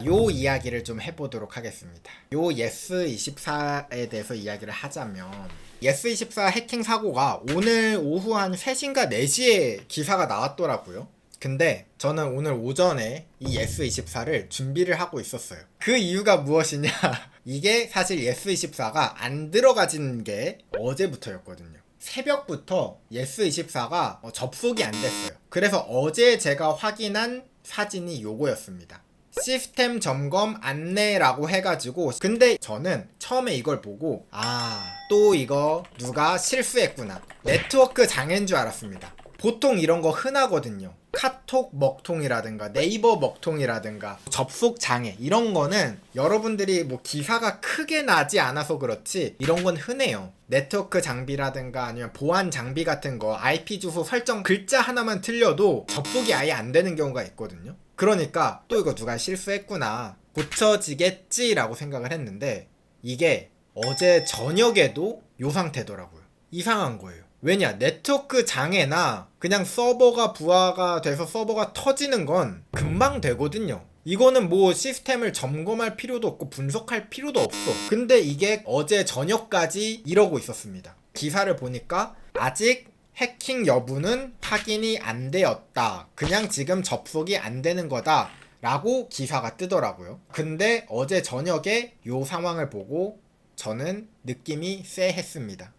요 이야기를 좀 해보도록 하겠습니다. 요 예스24에 대해서 이야기를 하자면, 예스24 해킹 사고가 오늘 오후 한 3시인가 4시에 기사가 나왔더라고요. 근데 저는 오늘 오전에 이 예스24를 준비를 하고 있었어요. 그 이유가 무엇이냐? 이게 사실 예스24가 안 들어가진 게 어제부터였거든요. 새벽부터 예스24가 접속이 안 됐어요. 그래서 어제 제가 확인한 사진이 요거였습니다. 시스템 점검 안내라고 해가지고, 근데 저는 처음에 이걸 보고 또 이거 누가 실수했구나, 네트워크 장애인 줄 알았습니다. 보통 이런 거 흔하거든요. 카톡 먹통이라든가 네이버 먹통이라든가 접속 장애, 이런 거는 여러분들이 뭐 기사가 크게 나지 않아서 그렇지 이런 건 흔해요. 네트워크 장비라든가 아니면 보안 장비 같은 거 IP 주소 설정 글자 하나만 틀려도 접속이 아예 안 되는 경우가 있거든요. 그러니까 또 이거 누가 실수했구나, 고쳐지겠지 라고 생각을 했는데, 이게 어제 저녁에도 요 상태더라고요. 이상한 거예요. 왜냐, 네트워크 장애나 그냥 서버가 부하가 돼서 서버가 터지는 건 금방 되거든요. 이거는 뭐 시스템을 점검할 필요도 없고 분석할 필요도 없어. 근데 이게 어제 저녁까지 이러고 있었습니다. 기사를 보니까 아직 해킹 여부는 확인이 안 되었다, 그냥 지금 접속이 안 되는 거다 라고 기사가 뜨더라고요. 근데 어제 저녁에 요 상황을 보고 저는 느낌이 쎄했습니다.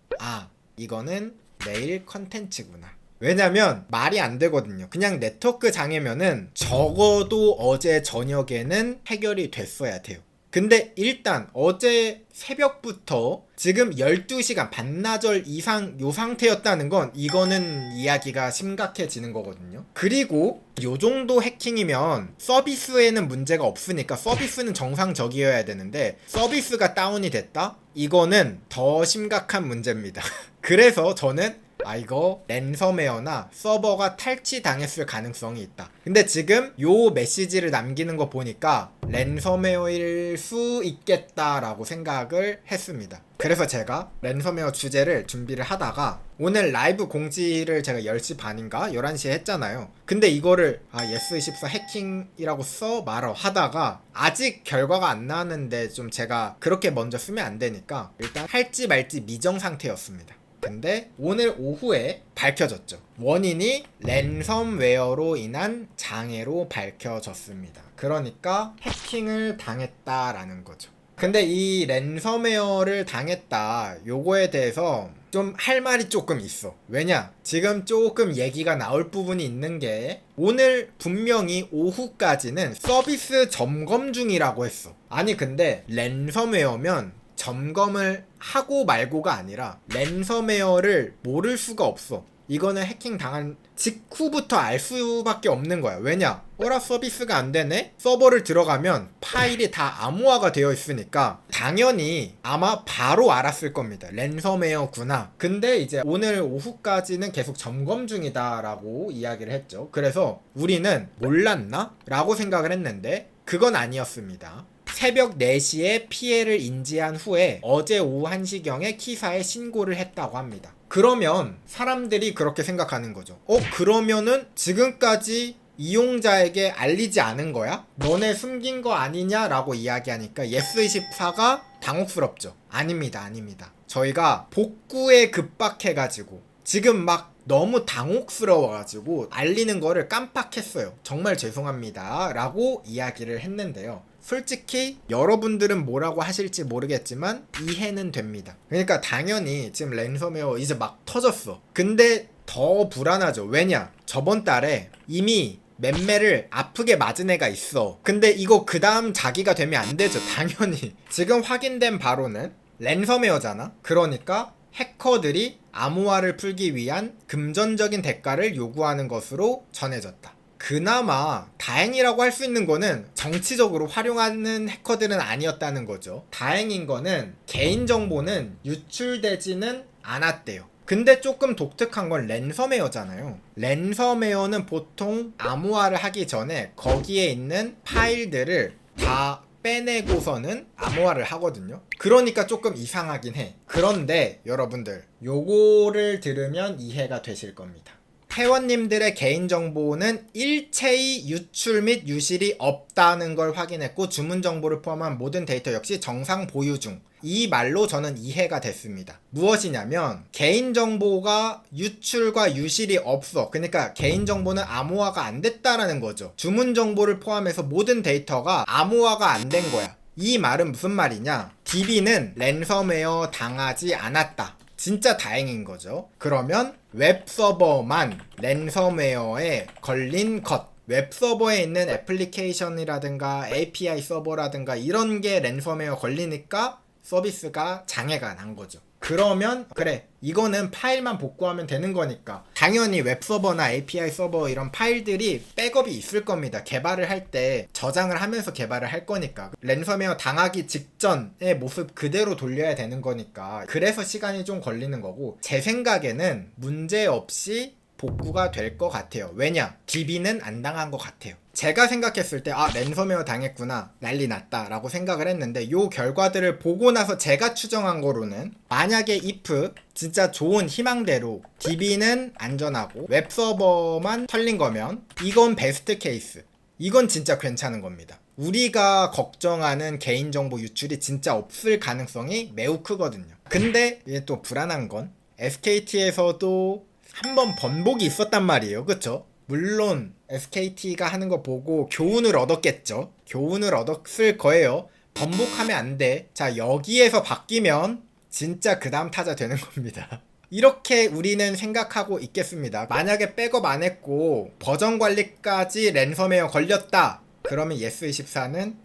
이거는 내일 컨텐츠구나. 왜냐면 말이 안 되거든요. 그냥 네트워크 장애면은 적어도 어제 저녁에는 해결이 됐어야 돼요. 근데 일단 어제 새벽부터 지금 12시간 반나절 이상 요 상태였다는 건, 이거는 이야기가 심각해지는 거거든요. 그리고 요 정도 해킹이면 서비스에는 문제가 없으니까 서비스는 정상적이어야 되는데, 서비스가 다운이 됐다? 이거는 더 심각한 문제입니다. 그래서 저는 이거 랜섬웨어나 서버가 탈취당했을 가능성이 있다. 근데 지금 요 메시지를 남기는 거 보니까 랜섬웨어일 수 있겠다라고 생각을 했습니다. 그래서 제가 랜섬웨어 주제를 준비를 하다가 오늘 라이브 공지를 제가 10시 반인가 11시에 했잖아요. 근데 이거를 예스24 해킹이라고 써 말어 하다가 아직 결과가 안 나왔는데 좀 제가 그렇게 먼저 쓰면 안 되니까 일단 할지 말지 미정 상태였습니다. 근데 오늘 오후에 밝혀졌죠. 원인이 랜섬웨어로 인한 장애로 밝혀졌습니다. 그러니까 해킹을 당했다라는 거죠. 근데 이 랜섬웨어를 당했다, 요거에 대해서 좀 할 말이 조금 있어. 왜냐, 지금 조금 얘기가 나올 부분이 있는 게, 오늘 분명히 오후까지는 서비스 점검 중이라고 했어. 아니 근데 랜섬웨어면 점검을 하고 말고가 아니라 랜섬웨어를 모를 수가 없어. 이거는 해킹 당한 직후부터 알 수밖에 없는 거야. 왜냐, 서비스가 안 되네? 서버를 들어가면 파일이 다 암호화가 되어 있으니까 당연히 아마 바로 알았을 겁니다. 랜섬웨어구나. 근데 이제 오늘 오후까지는 계속 점검 중이다 라고 이야기를 했죠. 그래서 우리는 몰랐나? 라고 생각을 했는데 그건 아니었습니다. 새벽 4시에 피해를 인지한 후에 어제 오후 1시경에 키사에 신고를 했다고 합니다. 그러면 사람들이 그렇게 생각하는 거죠. 그러면은 지금까지 이용자에게 알리지 않은 거야? 너네 숨긴 거 아니냐? 라고 이야기하니까 예스24가 당혹스럽죠. 아닙니다. 저희가 복구에 급박해가지고 지금 막 너무 당혹스러워가지고 알리는 거를 깜빡했어요. 정말 죄송합니다 라고 이야기를 했는데요, 솔직히 여러분들은 뭐라고 하실지 모르겠지만 이해는 됩니다. 그러니까 당연히 지금 랜섬웨어 이제 막 터졌어. 근데 더 불안하죠. 왜냐, 저번 달에 이미 맴매를 아프게 맞은 애가 있어. 근데 이거 그 다음 자기가 되면 안 되죠. 당연히 지금 확인된 바로는 랜섬웨어잖아. 그러니까 해커들이 암호화를 풀기 위한 금전적인 대가를 요구하는 것으로 전해졌다. 그나마 다행이라고 할 수 있는 거는 정치적으로 활용하는 해커들은 아니었다는 거죠. 다행인 거는 개인정보는 유출되지는 않았대요. 근데 조금 독특한 건 랜섬웨어잖아요. 랜섬웨어는 보통 암호화를 하기 전에 거기에 있는 파일들을 다 빼내고서는 암호화를 하거든요. 그러니까 조금 이상하긴 해. 그런데 여러분들, 요거를 들으면 이해가 되실 겁니다. 회원님들의 개인정보는 일체의 유출 및 유실이 없다는 걸 확인했고 주문 정보를 포함한 모든 데이터 역시 정상 보유 중. 이 말로 저는 이해가 됐습니다. 무엇이냐면 개인정보가 유출과 유실이 없어. 그러니까 개인정보는 암호화가 안 됐다라는 거죠. 주문 정보를 포함해서 모든 데이터가 암호화가 안 된 거야. 이 말은 무슨 말이냐? DB는 랜섬웨어 당하지 않았다. 진짜 다행인 거죠. 그러면 웹서버만 랜섬웨어에 걸린 것, 웹서버에 있는 애플리케이션이라든가 API 서버라든가 이런 게 랜섬웨어 걸리니까 서비스가 장애가 난 거죠. 그러면 그래, 이거는 파일만 복구하면 되는 거니까 당연히 웹서버나 API 서버 이런 파일들이 백업이 있을 겁니다. 개발을 할 때 저장을 하면서 개발을 할 거니까 랜섬웨어 당하기 직전의 모습 그대로 돌려야 되는 거니까 그래서 시간이 좀 걸리는 거고 제 생각에는 문제없이 복구가 될 것 같아요. 왜냐? DB는 안 당한 것 같아요. 제가 생각했을 때 랜섬웨어 당했구나, 난리 났다 라고 생각을 했는데 요 결과들을 보고 나서 제가 추정한 거로는 만약에 if 진짜 좋은 희망대로 DB는 안전하고 웹서버만 털린 거면 이건 베스트 케이스, 이건 진짜 괜찮은 겁니다. 우리가 걱정하는 개인정보 유출이 진짜 없을 가능성이 매우 크거든요. 근데 이게 또 불안한 건 SKT에서도 한번 번복이 있었단 말이에요. 그쵸? 물론 SKT가 하는 거 보고 교훈을 얻었겠죠. 교훈을 얻었을 거예요. 번복하면 안 돼. 자, 여기에서 바뀌면 진짜 그 다음 타자 되는 겁니다. 이렇게 우리는 생각하고 있겠습니다. 만약에 백업 안 했고 버전 관리까지 랜섬웨어 걸렸다. 그러면 예스24는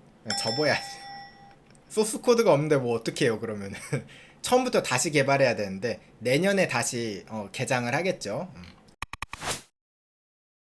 접어야지. 소스 코드가 없는데 뭐 어떻게 해요 그러면은. 처음부터 다시 개발해야 되는데 내년에 다시 개장을 하겠죠.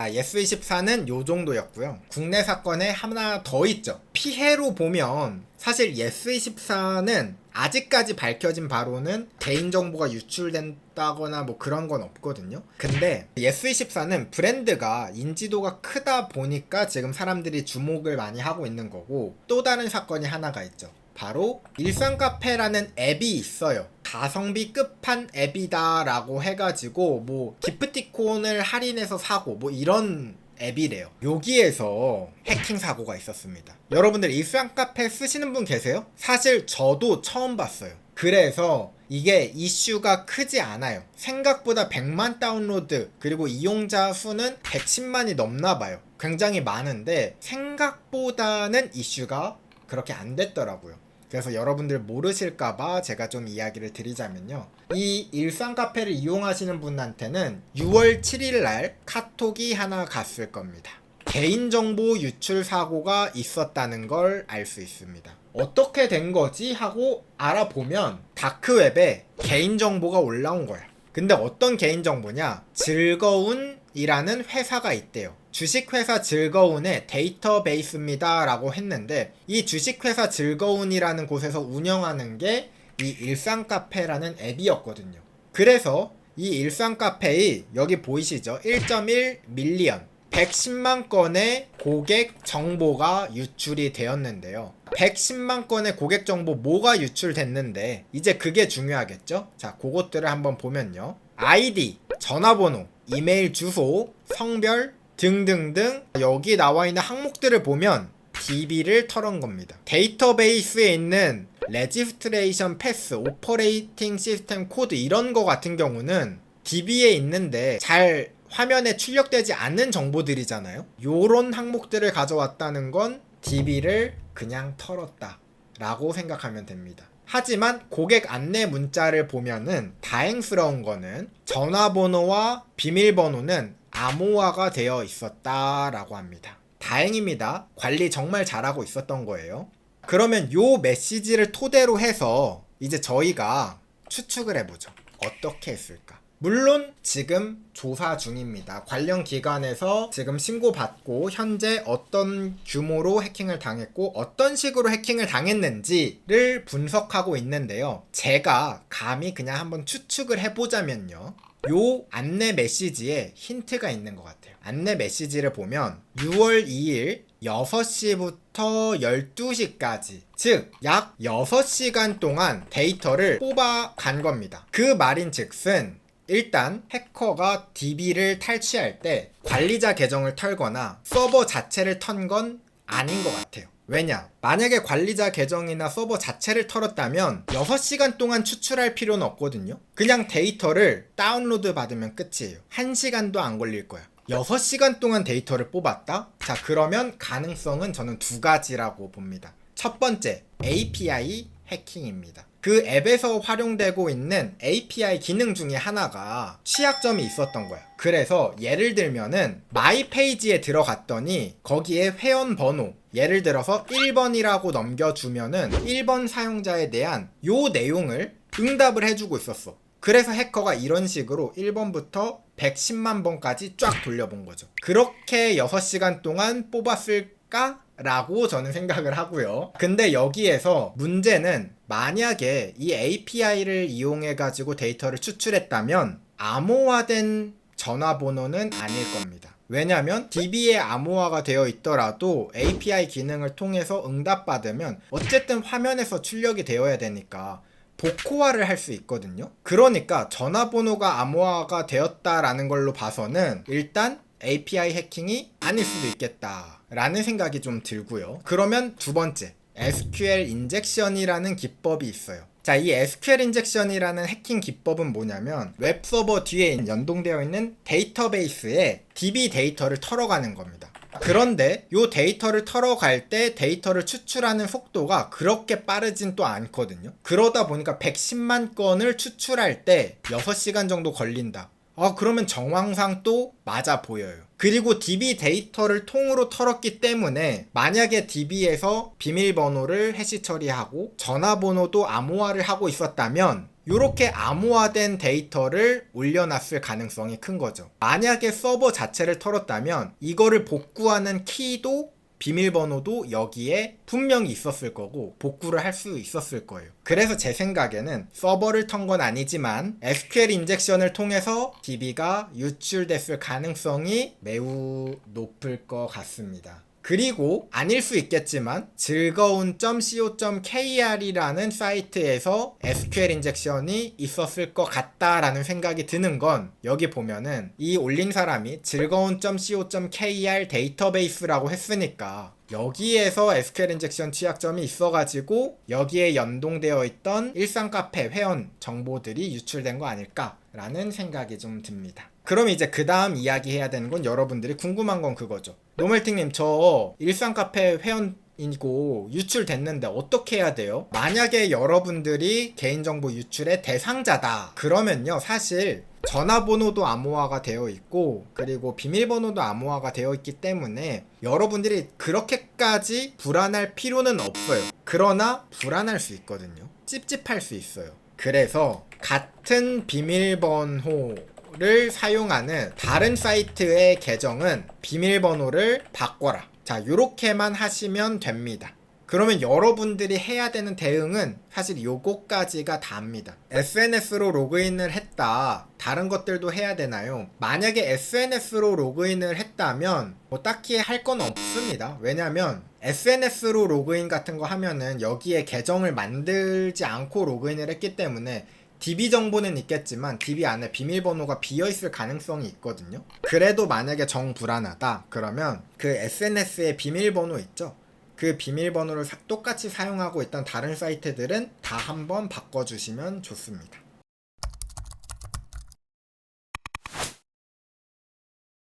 예스24는 요 정도였고요. 국내 사건에 하나 더 있죠. 피해로 보면 사실 예스24는 아직까지 밝혀진 바로는 개인정보가 유출된다거나 뭐 그런 건 없거든요. 근데 예스24는 브랜드가 인지도가 크다 보니까 지금 사람들이 주목을 많이 하고 있는 거고 또 다른 사건이 하나가 있죠. 바로 일상카페라는 앱이 있어요. 가성비 끝판 앱이다 라고 해가지고 뭐 기프티콘을 할인해서 사고 뭐 이런 앱이래요. 여기에서 해킹 사고가 있었습니다. 여러분들 일상카페 쓰시는 분 계세요? 사실 저도 처음 봤어요. 그래서 이게 이슈가 크지 않아요. 생각보다 100만 다운로드 그리고 이용자 수는 110만이 넘나 봐요. 굉장히 많은데 생각보다는 이슈가 그렇게 안 됐더라고요. 그래서 여러분들 모르실까봐 제가 좀 이야기를 드리자면요. 이 일상 카페를 이용하시는 분한테는 6월 7일 날 카톡이 하나 갔을 겁니다. 개인정보 유출 사고가 있었다는 걸 알 수 있습니다. 어떻게 된 거지? 하고 알아보면 다크웹에 개인정보가 올라온 거야. 근데 어떤 개인정보냐? 즐거운이라는 회사가 있대요. 주식회사 즐거운의 데이터베이스입니다 라고 했는데 이 주식회사 즐거운이라는 곳에서 운영하는 게 이 일상카페라는 앱이었거든요. 그래서 이 일상카페의 여기 보이시죠? 1.1 밀리언 110만 건의 고객 정보가 유출이 되었는데요. 110만 건의 고객 정보 뭐가 유출됐는데 이제 그게 중요하겠죠? 자, 그것들을 한번 보면요. 아이디, 전화번호, 이메일 주소, 성별 등등등 여기 나와 있는 항목들을 보면 DB를 털은 겁니다. 데이터베이스에 있는 레지스트레이션 패스, 오퍼레이팅 시스템 코드 이런 거 같은 경우는 DB에 있는데 잘 화면에 출력되지 않는 정보들이잖아요. 요런 항목들을 가져왔다는 건 DB를 그냥 털었다 라고 생각하면 됩니다. 하지만 고객 안내 문자를 보면은 다행스러운 거는 전화번호와 비밀번호는 암호화가 되어 있었다라고 합니다. 다행입니다. 관리 정말 잘하고 있었던 거예요. 그러면 요 메시지를 토대로 해서 이제 저희가 추측을 해보죠. 어떻게 했을까? 물론 지금 조사 중입니다. 관련 기관에서 지금 신고받고 현재 어떤 규모로 해킹을 당했고 어떤 식으로 해킹을 당했는지를 분석하고 있는데요. 제가 감히 그냥 한번 추측을 해보자면요. 요 안내 메시지에 힌트가 있는 것 같아요. 안내 메시지를 보면 6월 2일 6시부터 12시까지 즉 약 6시간 동안 데이터를 뽑아간 겁니다. 그 말인 즉슨 일단 해커가 DB를 탈취할 때 관리자 계정을 털거나 서버 자체를 턴 건 아닌 것 같아요. 왜냐? 만약에 관리자 계정이나 서버 자체를 털었다면 6시간 동안 추출할 필요는 없거든요. 그냥 데이터를 다운로드 받으면 끝이에요. 1시간도 안 걸릴 거야. 6시간 동안 데이터를 뽑았다? 자, 그러면 가능성은 저는 두 가지라고 봅니다. 첫 번째, API 해킹입니다. 그 앱에서 활용되고 있는 API 기능 중에 하나가 취약점이 있었던 거야. 그래서 예를 들면은 마이 페이지에 들어갔더니 거기에 회원 번호, 예를 들어서 1번이라고 넘겨주면은 1번 사용자에 대한 요 내용을 응답을 해주고 있었어. 그래서 해커가 이런 식으로 1번부터 110만 번까지 쫙 돌려본 거죠. 그렇게 6시간 동안 뽑았을까? 라고 저는 생각을 하고요. 근데 여기에서 문제는 만약에 이 API를 이용해 가지고 데이터를 추출했다면 암호화된 전화번호는 아닐 겁니다. 왜냐면 DB에 암호화가 되어 있더라도 API 기능을 통해서 응답받으면 어쨌든 화면에서 출력이 되어야 되니까 복호화를 할 수 있거든요. 그러니까 전화번호가 암호화가 되었다라는 걸로 봐서는 일단 API 해킹이 아닐 수도 있겠다 라는 생각이 좀 들고요. 그러면 두 번째, SQL 인젝션이라는 기법이 있어요. 자, 이 SQL 인젝션이라는 해킹 기법은 뭐냐면 웹서버 뒤에 연동되어 있는 데이터베이스에 DB 데이터를 털어가는 겁니다. 그런데 이 데이터를 털어갈 때 데이터를 추출하는 속도가 그렇게 빠르진 또 않거든요. 그러다 보니까 110만 건을 추출할 때 6시간 정도 걸린다. 그러면 정황상 또 맞아 보여요. 그리고 DB 데이터를 통으로 털었기 때문에 만약에 DB에서 비밀번호를 해시 처리하고 전화번호도 암호화를 하고 있었다면 이렇게 암호화된 데이터를 올려놨을 가능성이 큰 거죠. 만약에 서버 자체를 털었다면 이거를 복구하는 키도 비밀번호도 여기에 분명히 있었을 거고 복구를 할 수 있었을 거예요. 그래서 제 생각에는 서버를 턴 건 아니지만 SQL 인젝션을 통해서 DB가 유출됐을 가능성이 매우 높을 것 같습니다. 그리고 아닐 수 있겠지만 즐거운.co.kr이라는 사이트에서 SQL 인젝션이 있었을 것 같다라는 생각이 드는 건 여기 보면은 이 올린 사람이 즐거운.co.kr 데이터베이스라고 했으니까 여기에서 SQL 인젝션 취약점이 있어가지고 여기에 연동되어 있던 일상 카페 회원 정보들이 유출된 거 아닐까라는 생각이 좀 듭니다. 그럼 이제 그 다음 이야기해야 되는 건 여러분들이 궁금한 건 그거죠. 노멀팅님, 저 일상 카페 회원이고 유출됐는데 어떻게 해야 돼요? 만약에 여러분들이 개인정보 유출의 대상자다 그러면요, 사실 전화번호도 암호화가 되어 있고 그리고 비밀번호도 암호화가 되어 있기 때문에 여러분들이 그렇게까지 불안할 필요는 없어요. 그러나 불안할 수 있거든요. 찝찝할 수 있어요. 그래서 같은 비밀번호를 사용하는 다른 사이트의 계정은 비밀번호를 바꿔라. 자, 요렇게만 하시면 됩니다. 그러면 여러분들이 해야 되는 대응은 사실 요거까지가 다입니다. SNS로 로그인을 했다. 다른 것들도 해야 되나요? 만약에 SNS로 로그인을 했다면 뭐 딱히 할 건 없습니다. 왜냐면 SNS로 로그인 같은 거 하면은 여기에 계정을 만들지 않고 로그인을 했기 때문에 DB 정보는 있겠지만 DB 안에 비밀번호가 비어있을 가능성이 있거든요. 그래도 만약에 정불안하다 그러면 그 SNS의 비밀번호 있죠? 그 비밀번호를 똑같이 사용하고 있던 다른 사이트들은 다 한번 바꿔주시면 좋습니다.